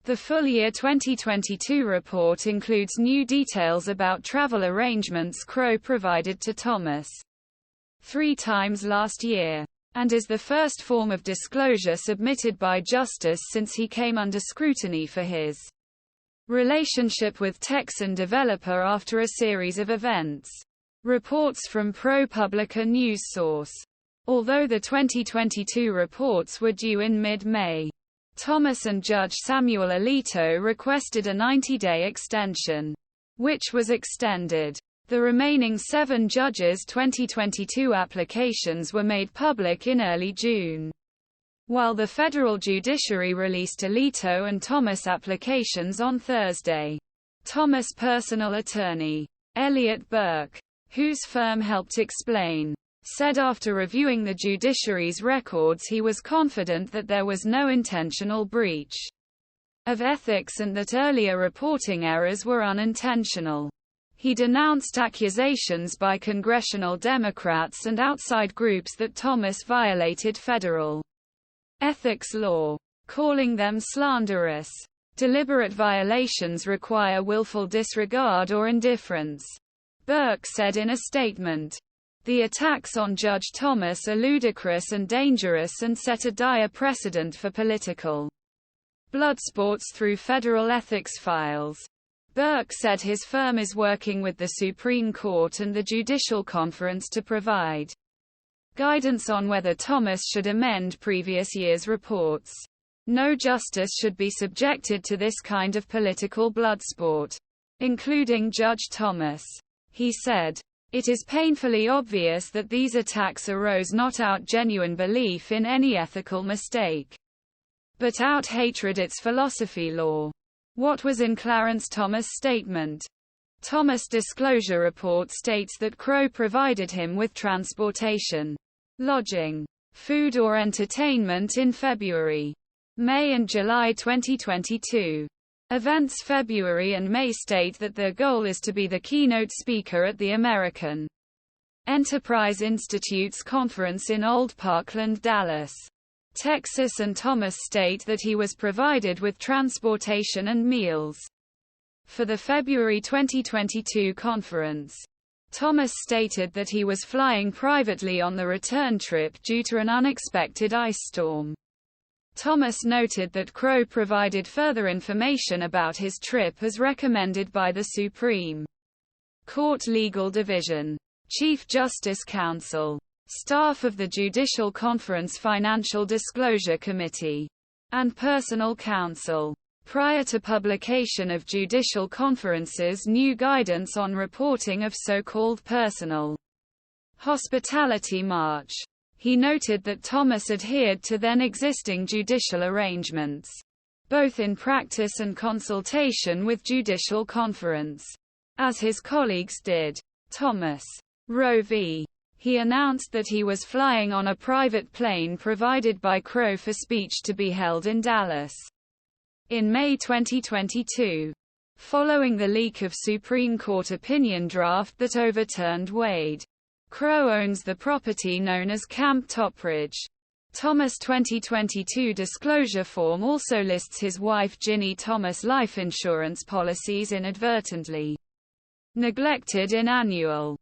The full year 2022 report includes new details about travel arrangements Crow provided to Thomas 3 times last year, and is the first form of disclosure submitted by Justice since he came under scrutiny for his relationship with Texan developer after a series of events. Reports from ProPublica news source. Although the 2022 reports were due in mid-May, Thomas and Judge Samuel Alito requested a 90-day extension, which was extended. The remaining 7 judges' 2022 applications were made public in early June, while the federal judiciary released Alito and Thomas applications on Thursday. Thomas' personal attorney, Elliot Berke, whose firm helped explain, said after reviewing the judiciary's records he was confident that there was no intentional breach of ethics and that earlier reporting errors were unintentional. He denounced accusations by Congressional Democrats and outside groups that Thomas violated federal ethics law, calling them slanderous. Deliberate violations require willful disregard or indifference, Berke said in a statement. The attacks on Judge Thomas are ludicrous and dangerous and set a dire precedent for political bloodsports through federal ethics files. Berke said his firm is working with the Supreme Court and the Judicial Conference to provide guidance on whether Thomas should amend previous year's reports. No justice should be subjected to this kind of political bloodsport, including Judge Thomas. He said, "It is painfully obvious that these attacks arose not out genuine belief in any ethical mistake, but out hatred its philosophy law." What was in Clarence Thomas' statement? Thomas' disclosure report states that Crow provided him with transportation, lodging, food or entertainment in February, May and July 2022. Events February and May state that their goal is to be the keynote speaker at the American Enterprise Institute's conference in Old Parkland, Dallas, Texas, and Thomas state that he was provided with transportation and meals for the February 2022 conference. Thomas stated that he was flying privately on the return trip due to an unexpected ice storm. Thomas noted that Crow provided further information about his trip as recommended by the Supreme Court Legal Division, Chief Justice Counsel, staff of the Judicial Conference Financial Disclosure Committee, and personal counsel. Prior to publication of Judicial Conference's new guidance on reporting of so-called personal hospitality March, he noted that Thomas adhered to then existing judicial arrangements, both in practice and consultation with Judicial Conference, as his colleagues did. Thomas, Roe v. He announced that he was flying on a private plane provided by Crow for speech to be held in Dallas in May 2022, following the leak of Supreme Court opinion draft that overturned Wade. Crow owns the property known as Camp Topridge. Thomas' 2022 disclosure form also lists his wife Ginni Thomas' life insurance policies inadvertently neglected in annual